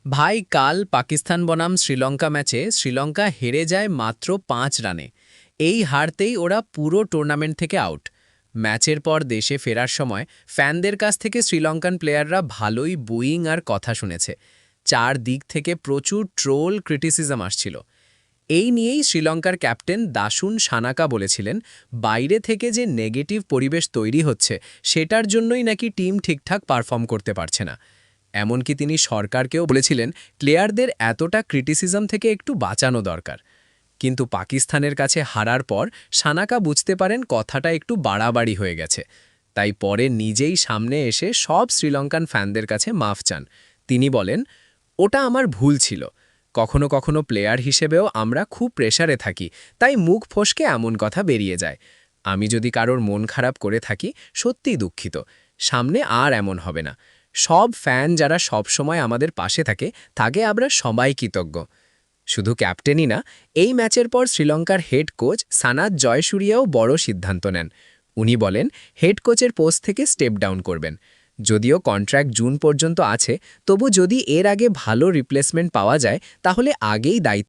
ভাই কাল পাকিস্তান বনাম শ্রীলঙ্কা ম্যাচে শ্রীলঙ্কা হেরে যায় মাত্র ৫ রানে। এই হারতেই ওরা পুরো টুর্নামেন্ট থেকে আউট। ম্যাচের পর দেশে ফেরার সময় ফ্যানদের কাছ থেকে শ্রীলঙ্কান প্লেয়াররা ভালোই বুইং আর কথা শুনেছে। চারদিক থেকে প্রচুর ট্রোল ক্রিটিসিজম আসছিল। এই নিয়েই শ্রীলঙ্কার ক্যাপ্টেন দাসুন সানাকা বলেছিলেন, বাইরে থেকে যে নেগেটিভ পরিবেশ তৈরি হচ্ছে সেটার জন্যই নাকি টিম ঠিকঠাক পারফর্ম করতে পারছে না। এমনকি তিনি সরকারকেও বলেছিলেন প্লেয়ারদের এতটা ক্রিটিসিজম থেকে একটু বাঁচানো দরকার। কিন্তু পাকিস্তানের কাছে হারার পর সানাকা বুঝতে পারেন কথাটা একটু বাড়াবাড়ি হয়ে গেছে। তাই পরে নিজেই সামনে এসে সব শ্রীলঙ্কান ফ্যানদের কাছে মাফ চান। তিনি বলেন, ওটা আমার ভুল ছিল। কখনো কখনো প্লেয়ার হিসেবেও আমরা খুব প্রেসারে থাকি, তাই মুখ ফসকে এমন কথা বেরিয়ে যায়। আমি যদি কারোর মন খারাপ করে থাকি, সত্যিই দুঃখিত। সামনে আর এমন হবে না। সব ফ্যান যারা সব সময় আমাদের পাশে থাকে, তাকে আমরা সবাই কৃতজ্ঞ। শুধু ক্যাপ্টেনই না, এই ম্যাচের পর শ্রীলঙ্কার হেড কোচ সানাত জয়সূরিয়াও বড় সিদ্ধান্ত নেন। উনি বলেন হেড কোচের পোস্ট থেকে স্টেপ ডাউন করবেন। যদিও কন্ট্রাক্ট জুন পর্যন্ত আছে, তবু যদি এর আগে ভালো রিপ্লেসমেন্ট পাওয়া যায় তাহলে আগেই দায়িত্ব